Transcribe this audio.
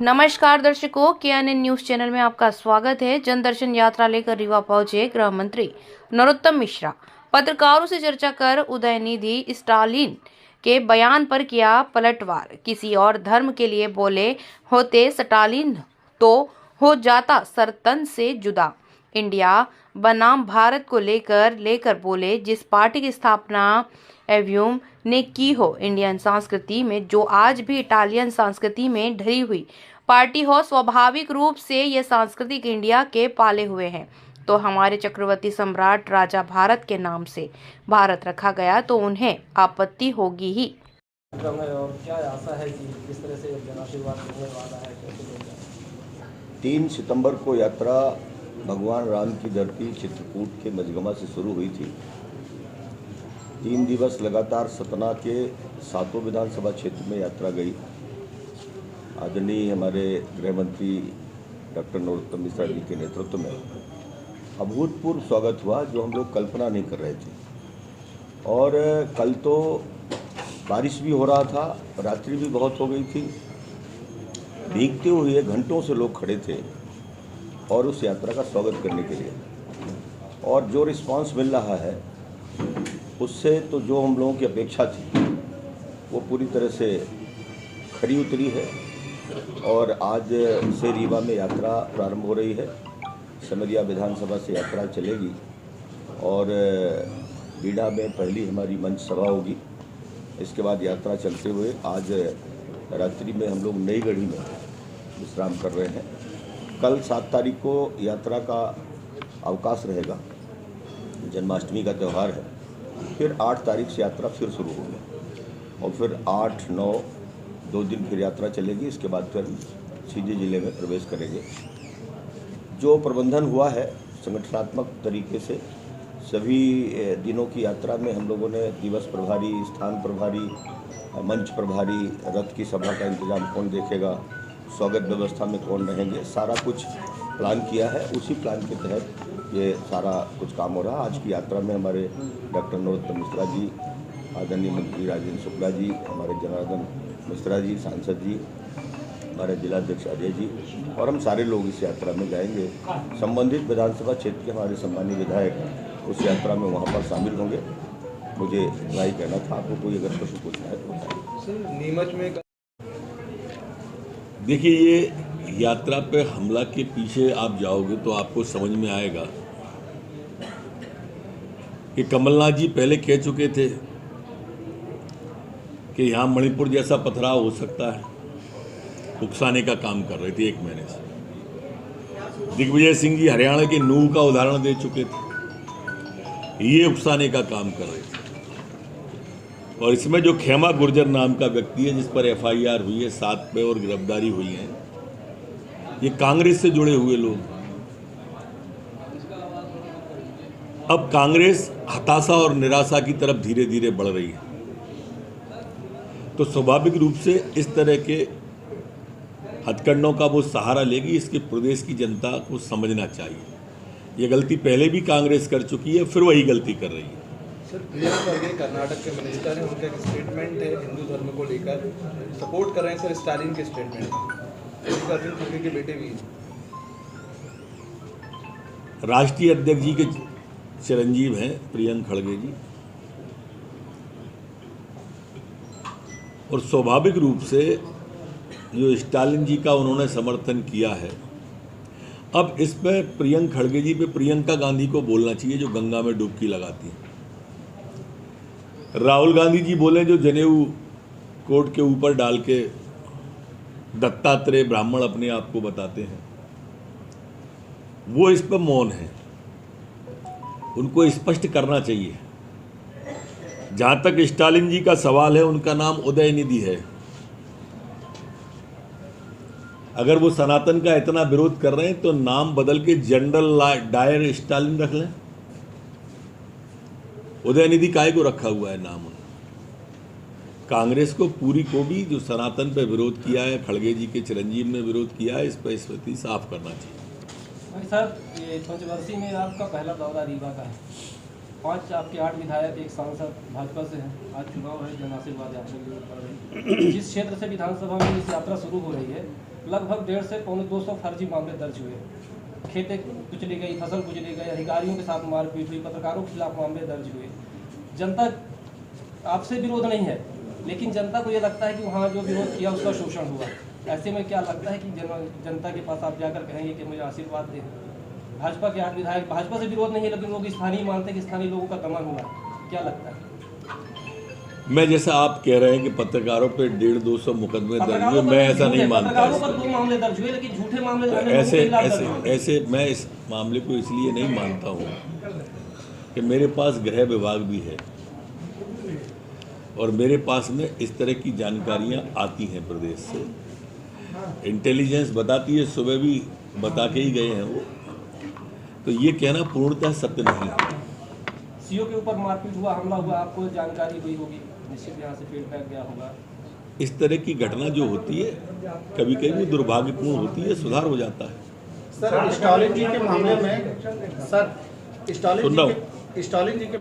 नमस्कार दर्शकों, KNN news channel में आपका स्वागत है। जनदर्शन यात्रा लेकर रीवा पहुंचे गृह मंत्री नरोत्तम मिश्रा। पत्रकारों से चर्चा कर उदयनिधि स्टालिन के बयान पर किया पलटवार। किसी और धर्म के लिए बोले होते स्टालिन तो हो जाता सरतन से जुदा। इंडिया बनाम भारत को लेकर बोले, जिस पार्टी की स्थापना एव्यूम ने की हो इंडियन संस्कृति में, जो आज भी इटालियन संस्कृति में ढली हुई पार्टी हो, स्वाभाविक रूप से ये सांस्कृतिक इंडिया के पाले हुए हैं। तो हमारे चक्रवर्ती सम्राट राजा भारत के नाम से भारत रखा गया तो उन्हें आपत्ति होगी ही। और क्या आशा है कि किस तरह से जनाशीर्वाद मिलने वाला है, कैसे लोग 3 सितंबर को यात्रा भगवान राम की धरती चित्रकूट के मजगमा से शुरू हुई थी। 3 दिवस लगातार सतना के 7 विधानसभा क्षेत्र में यात्रा गई। आदरणीय हमारे गृह मंत्री डॉक्टर नरोत्तम मिश्रा जी के नेतृत्व में अभूतपूर्व स्वागत हुआ, जो हम लोग कल्पना नहीं कर रहे थे। और कल तो बारिश भी हो रहा था, रात्रि भी बहुत हो गई थी। भीगते हुए घंटों से लोग खड़े थे और उस यात्रा का स्वागत करने के लिए। और जो रिस्पांस मिल रहा है उससे तो जो हम लोगों की अपेक्षा थी वो पूरी तरह से खरी उतरी है। और आज से रीवा में यात्रा प्रारंभ हो रही है। समरिया विधानसभा से यात्रा चलेगी और बीड़ा में पहली हमारी मंच सभा होगी। इसके बाद यात्रा चलते हुए आज रात्रि में हम लोग नई गढ़ी में विश्राम कर रहे हैं। कल 7 तारीख को यात्रा का अवकाश रहेगा, जन्माष्टमी का त्यौहार है। फिर 8 तारीख से यात्रा फिर शुरू होगी और फिर 8, 9 2 दिन फिर यात्रा चलेगी। इसके बाद फिर सीधे जिले में प्रवेश करेंगे। जो प्रबंधन हुआ है संगठनात्मक तरीके से, सभी दिनों की यात्रा में हम लोगों ने दिवस प्रभारी, स्थान प्रभारी, मंच प्रभारी, रथ की सभा का इंतजाम कौन देखेगा, स्वागत व्यवस्था में कौन रहेंगे, सारा कुछ प्लान किया है। उसी प्लान के तहत ये सारा कुछ काम हो रहा है। आज की यात्रा में हमारे डॉक्टर नरोत्तम मिश्रा जी, आदरणीय मंत्री राजेंद्र शुक्ला जी, हमारे जनार्दन मिश्रा जी, सांसद जी, हमारे जिलाध्यक्ष अजय जी और हम सारे लोग इस यात्रा में जाएंगे। संबंधित विधानसभा क्षेत्र के हमारे सम्मानीय विधायक उस यात्रा में वहाँ पर शामिल होंगे। मुझे इतना ही कहना था। आपको कोई अगर प्रश्न पूछना है तो बताइए। नीमच में देखिए, ये यात्रा पे हमला के पीछे आप जाओगे तो आपको समझ में आएगा कि कमलनाथ जी पहले कह चुके थे कि यहाँ मणिपुर जैसा पथराव हो सकता है। उकसाने का काम कर रहे थे 1 महीने से। दिग्विजय सिंह जी हरियाणा के नूह का उदाहरण दे चुके थे, ये उकसाने का काम कर रहे थे। और इसमें जो खेमा गुर्जर नाम का व्यक्ति है जिस पर FIR हुई है 7 पे और गिरफ्तारी हुई है, ये कांग्रेस से जुड़े हुए लोग। अब कांग्रेस हताशा और निराशा की तरफ धीरे धीरे बढ़ रही है। तो स्वाभाविक रूप से इस तरह के हथकंडों का वो सहारा लेगी। इसके प्रदेश की जनता को समझना चाहिए ये गलती पहले भी कांग्रेस कर चुकी है, फिर वही गलती कर रही है। सर, प्रियंका खड़गे कर्नाटक के मिनिस्टर हैं, उनका एक स्टेटमेंट है हिंदू धर्म को लेकर, सपोर्ट कर रहे हैं सर स्टालिन के स्टेटमेंट। अर्जुन खड़गे के बेटे भी राष्ट्रीय अध्यक्ष जी के चिरंजीव हैं प्रियंका खड़गे जी, और स्वाभाविक रूप से जो स्टालिन जी का उन्होंने समर्थन किया है, अब इस पर प्रियंका खड़गे जी पे प्रियंका गांधी को बोलना चाहिए जो गंगा में डुबकी लगाती है। राहुल गांधी जी बोले जो जनेऊ कोट के ऊपर डाल के दत्तात्रेय ब्राह्मण अपने आप को बताते हैं, वो इस पर मौन है। उनको स्पष्ट करना चाहिए। जहां तक स्टालिन जी का सवाल है, उनका नाम उदयनिधि है। अगर वो सनातन का इतना विरोध कर रहे हैं तो नाम बदल के जनरल डायर स्टालिन रख लें। उदयनिधि काहे को रखा हुआ है नाम उन्होंने? कांग्रेस को पूरी को भी जो सनातन पे विरोध किया है, खड़गे जी के चिरंजीव ने विरोध किया है, इस पर स्थिति साफ करना चाहिए। भाई साहब, ये पंचवर्षीय में आपका पहला दौरा रीवा का है, 5 आपके 8 विधायक, एक सांसद भाजपा से हैं। आज चुनाव है, जन आशीर्वाद यात्रा के लिए पड़ रही है। जिस क्षेत्र से विधानसभा में इस यात्रा शुरू हो रही है, लगभग 150 से 200 फर्जी मामले दर्ज हुए। खेतें कुचली गई, फसल कुचली गई, अधिकारियों के साथ मारपीट हुई, पत्रकारों के खिलाफ मामले दर्ज हुए। जनता आपसे विरोध नहीं है, लेकिन जनता को ये लगता है कि वहाँ जो विरोध किया उसका शोषण हुआ। ऐसे में क्या लगता है कि जनता के पास आप जाकर कहेंगे कि मुझे आशीर्वाद दें? भाजपा के 8 विधायक, भाजपा से विरोध नहीं है, लेकिन लोग स्थानीय मानते हैं कि स्थानीय लोगों का दमन हुआ। क्या लगता है? मैं जैसा आप कह रहे हैं कि पत्रकारों पे 150-200 मुकदमे दर्ज हुए, मैं ऐसा नहीं मानता। पत्रकारों पर 2 मामले दर्ज हुए, लेकिन झूठे मामले ऐसे मैं इस मामले को इसलिए नहीं मानता हूँ कि मेरे पास गृह विभाग भी है और मेरे पास में इस तरह की जानकारियाँ आती हैं प्रदेश से। इंटेलिजेंस बताती है, सुबह भी बता के ही गए हैं वो, तो ये कहना पूर्णतः सत्य नहीं है। सीओ के ऊपर मारपीट हुआ, हमला हुआ, आपको जानकारी हुई होगी, निश्चित यहाँ से फीडबैक गया होगा। इस तरह की घटना जो होती है कभी कभी वो दुर्भाग्यपूर्ण होती है, सुधार हो जाता है। सर स्टालिन जी के मामले में, सर स्टालिन जी के